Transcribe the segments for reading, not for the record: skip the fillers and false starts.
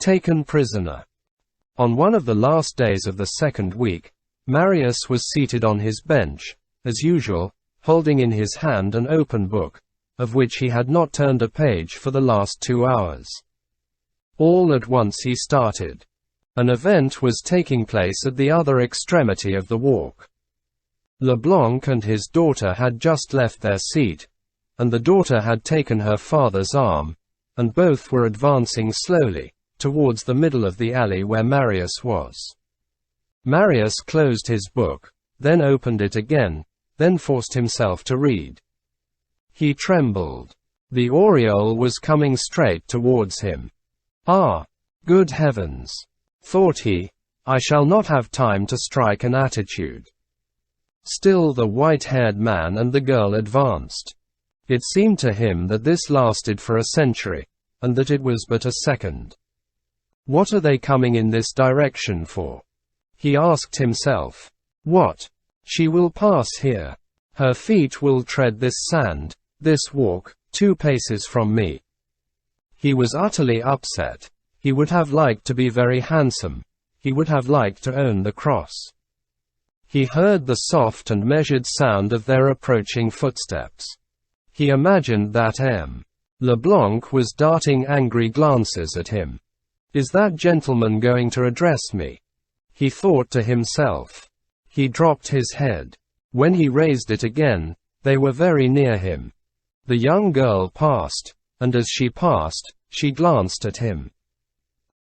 taken prisoner. On one of the last days of the second week, Marius was seated on his bench, as usual, holding in his hand an open book, of which he had not turned a page for the last 2 hours. All at once he started. An event was taking place at the other extremity of the walk. Leblanc and his daughter had just left their seat, and the daughter had taken her father's arm, and both were advancing slowly, towards the middle of the alley where Marius was. Marius closed his book, then opened it again, then forced himself to read. He trembled. The aureole was coming straight towards him. Ah! Good heavens! Thought he, I shall not have time to strike an attitude. Still the white-haired man and the girl advanced. It seemed to him that this lasted for a century, and that it was but a second. What are they coming in this direction for? He asked himself. What? She will pass here. Her feet will tread this sand, this walk, 2 paces from me. He was utterly upset. He would have liked to be very handsome. He would have liked to own the cross. He heard the soft and measured sound of their approaching footsteps. He imagined that M. Leblanc was darting angry glances at him. Is that gentleman going to address me? He thought to himself. He dropped his head. When he raised it again, they were very near him. The young girl passed, and as she passed, she glanced at him.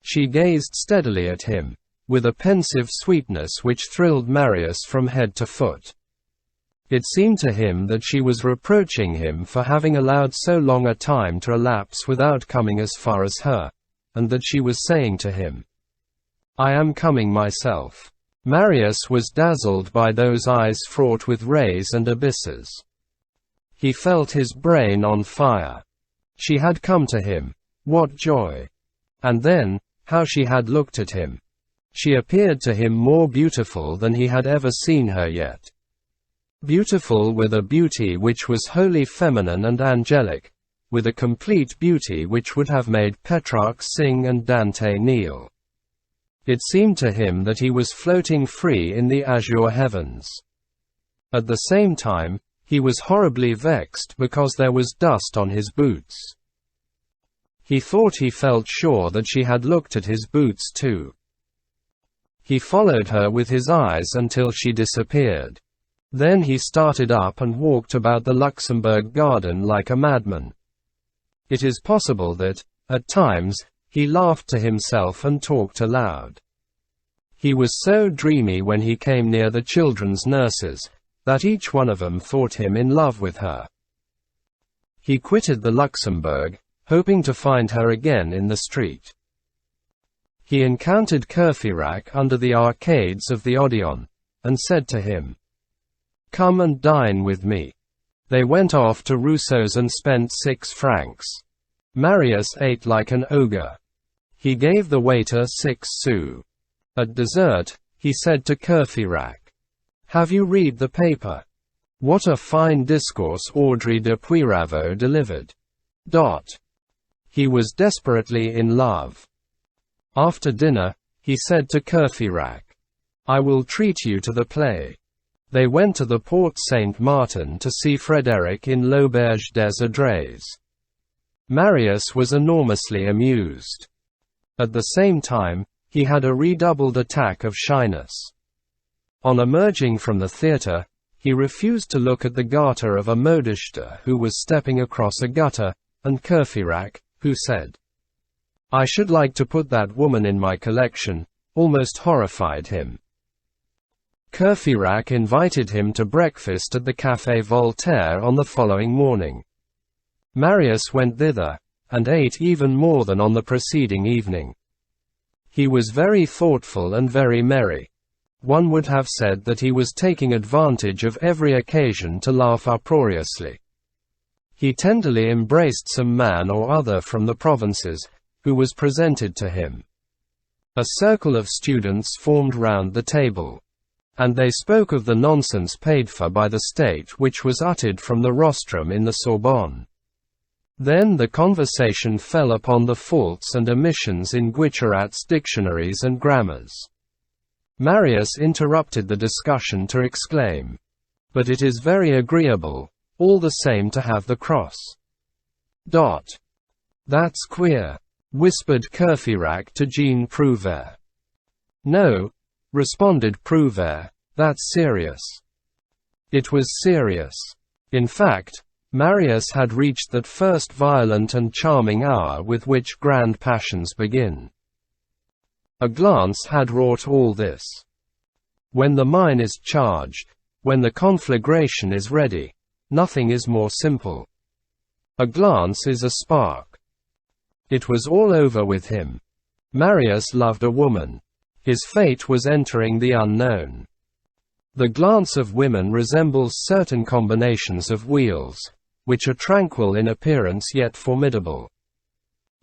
She gazed steadily at him, with a pensive sweetness which thrilled Marius from head to foot. It seemed to him that she was reproaching him for having allowed so long a time to elapse without coming as far as her, and that she was saying to him, I am coming myself. Marius was dazzled by those eyes fraught with rays and abysses. He felt his brain on fire. She had come to him. What joy! And then, how she had looked at him. She appeared to him more beautiful than he had ever seen her yet. Beautiful with a beauty which was wholly feminine and angelic, with a complete beauty which would have made Petrarch sing and Dante kneel. It seemed to him that he was floating free in the azure heavens. At the same time, he was horribly vexed because there was dust on his boots. He thought he felt sure that she had looked at his boots too. He followed her with his eyes until she disappeared. Then he started up and walked about the Luxembourg garden like a madman. It is possible that, at times, he laughed to himself and talked aloud. He was so dreamy when he came near the children's nurses, that each one of them thought him in love with her. He quitted the Luxembourg, hoping to find her again in the street. He encountered Courfeyrac under the arcades of the Odeon, and said to him, Come and dine with me. They went off to Rousseau's and spent 6 francs. Marius ate like an ogre. He gave the waiter 6 sous. At dessert, he said to Courfeyrac, Have you read the paper? What a fine discourse Audrey de Puyraveau delivered. He was desperately in love. After dinner, he said to Courfeyrac, I will treat you to the play. They went to the Porte Saint-Martin to see Frédéric in l'Auberge des Adrets. Marius was enormously amused. At the same time, he had a redoubled attack of shyness. On emerging from the theatre, he refused to look at the garter of a modiste who was stepping across a gutter, and Courfeyrac, who said, I should like to put that woman in my collection, almost horrified him. Courfeyrac invited him to breakfast at the Café Voltaire on the following morning. Marius went thither, and ate even more than on the preceding evening. He was very thoughtful and very merry. One would have said that he was taking advantage of every occasion to laugh uproariously. He tenderly embraced some man or other from the provinces, who was presented to him. A circle of students formed round the table. And they spoke of the nonsense paid for by the state which was uttered from the rostrum in the Sorbonne. Then the conversation fell upon the faults and omissions in Guicharat's dictionaries and grammars. Marius interrupted the discussion to exclaim, "But it is very agreeable, all the same to have the cross." "That's queer," whispered Courfeyrac to Jean Prouvaire. "No," responded Prouvaire, "that's serious." It was serious. In fact, Marius had reached that first violent and charming hour with which grand passions begin. A glance had wrought all this. When the mine is charged, when the conflagration is ready, nothing is more simple. A glance is a spark. It was all over with him. Marius loved a woman. His fate was entering the unknown. The glance of women resembles certain combinations of wheels, which are tranquil in appearance yet formidable.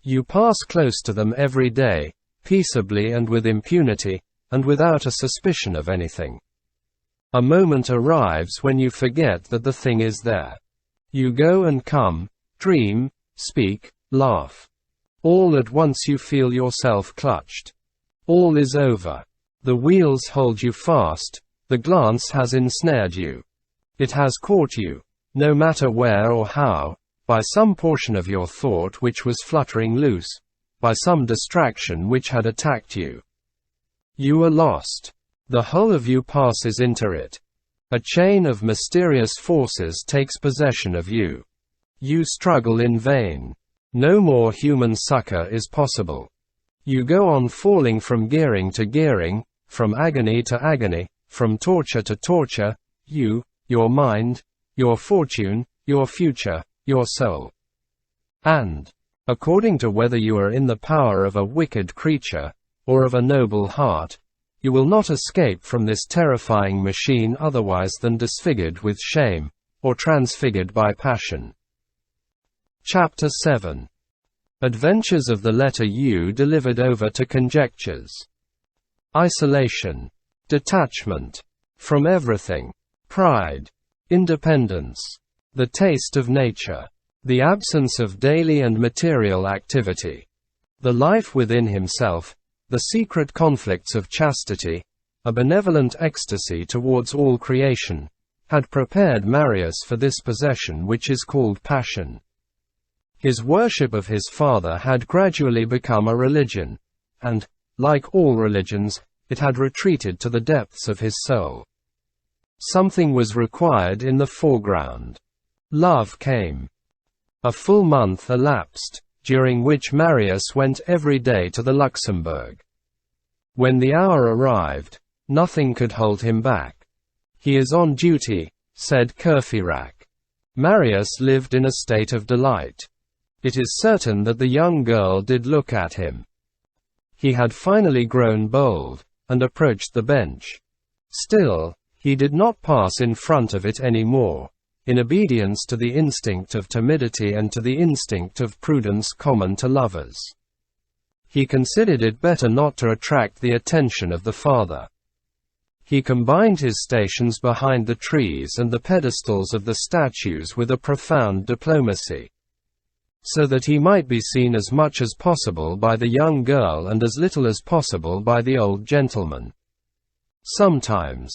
You pass close to them every day, peaceably and with impunity, and without a suspicion of anything. A moment arrives when you forget that the thing is there. You go and come, dream, speak, laugh. All at once you feel yourself clutched. All is over. The wheels hold you fast, the glance has ensnared you. It has caught you, no matter where or how, by some portion of your thought which was fluttering loose, by some distraction which had attacked you. You are lost. The whole of you passes into it. A chain of mysterious forces takes possession of you. You struggle in vain. No more human succor is possible. You go on falling from gearing to gearing, from agony to agony, from torture to torture, you, your mind, your fortune, your future, your soul. And, according to whether you are in the power of a wicked creature, or of a noble heart, you will not escape from this terrifying machine otherwise than disfigured with shame, or transfigured by passion. Chapter 7. Adventures of the letter U delivered over to conjectures. Isolation. Detachment. From everything. Pride. Independence. The taste of nature. The absence of daily and material activity. The life within himself, the secret conflicts of chastity, a benevolent ecstasy towards all creation, had prepared Marius for this possession which is called passion. His worship of his father had gradually become a religion, and, like all religions, it had retreated to the depths of his soul. Something was required in the foreground. Love came. A full month elapsed, during which Marius went every day to the Luxembourg. When the hour arrived, nothing could hold him back. "He is on duty," said Courfeyrac. Marius lived in a state of delight. It is certain that the young girl did look at him. He had finally grown bold, and approached the bench. Still, he did not pass in front of it any more, in obedience to the instinct of timidity and to the instinct of prudence common to lovers. He considered it better not to attract the attention of the father. He combined his stations behind the trees and the pedestals of the statues with a profound diplomacy, so that he might be seen as much as possible by the young girl and as little as possible by the old gentleman. Sometimes,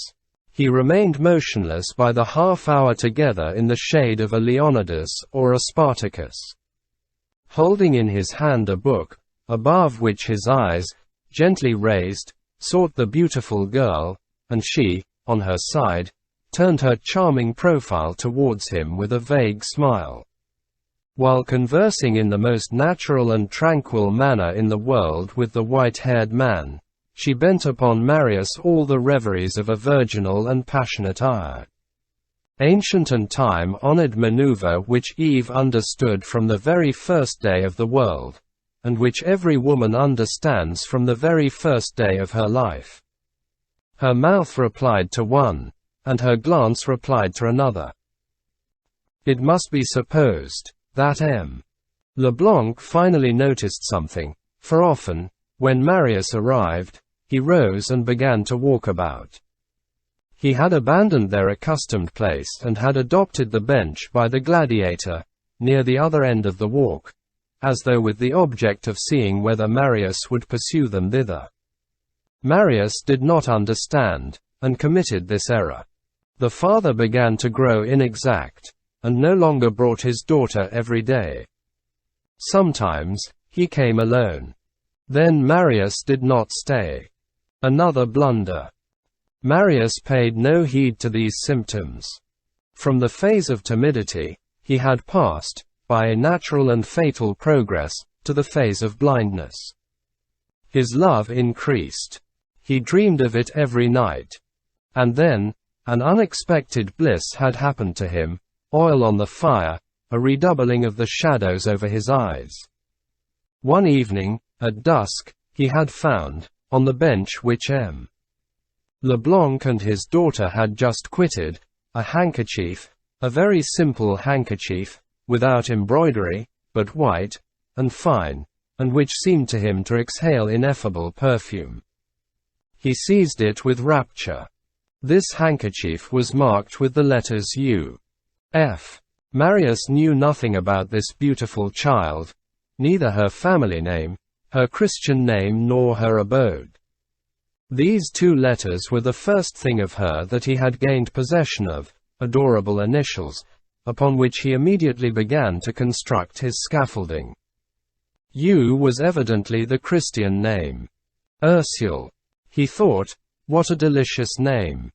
he remained motionless by the half-hour together in the shade of a Leonidas or a Spartacus, holding in his hand a book, above which his eyes, gently raised, sought the beautiful girl, and she, on her side, turned her charming profile towards him with a vague smile. While conversing in the most natural and tranquil manner in the world with the white-haired man, she bent upon Marius all the reveries of a virginal and passionate ire. Ancient and time-honored maneuver which Eve understood from the very first day of the world, and which every woman understands from the very first day of her life. Her mouth replied to one, and her glance replied to another. It must be supposed that M. Leblanc finally noticed something, for often, when Marius arrived, he rose and began to walk about. He had abandoned their accustomed place and had adopted the bench by the gladiator, near the other end of the walk, as though with the object of seeing whether Marius would pursue them thither. Marius did not understand, and committed this error. The father began to grow inexact, and no longer brought his daughter every day. Sometimes, he came alone. Then Marius did not stay. Another blunder. Marius paid no heed to these symptoms. From the phase of timidity, he had passed, by a natural and fatal progress, to the phase of blindness. His love increased. He dreamed of it every night. And then, an unexpected bliss had happened to him, oil on the fire, a redoubling of the shadows over his eyes. One evening, at dusk, he had found, on the bench which M. Leblanc and his daughter had just quitted, a handkerchief, a very simple handkerchief, without embroidery, but white, and fine, and which seemed to him to exhale ineffable perfume. He seized it with rapture. This handkerchief was marked with the letters U.F. Marius knew nothing about this beautiful child, neither her family name, her Christian name nor her abode. These two letters were the first thing of her that he had gained possession of, adorable initials, upon which he immediately began to construct his scaffolding. U was evidently the Christian name. Ursule. He thought, what a delicious name.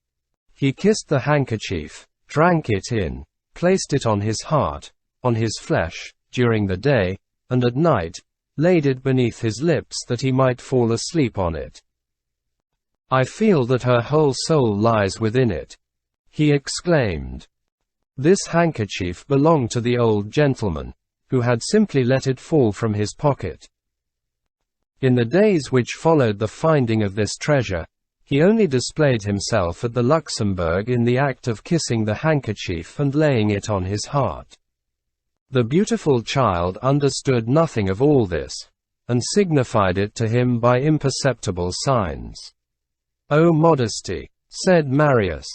He kissed the handkerchief, drank it in, placed it on his heart, on his flesh, during the day, and at night, laid it beneath his lips that he might fall asleep on it. I feel that her whole soul lies within it, he exclaimed. This handkerchief belonged to the old gentleman, who had simply let it fall from his pocket. In the days which followed the finding of this treasure, he only displayed himself at the Luxembourg in the act of kissing the handkerchief and laying it on his heart. The beautiful child understood nothing of all this, and signified it to him by imperceptible signs. "O modesty," said Marius.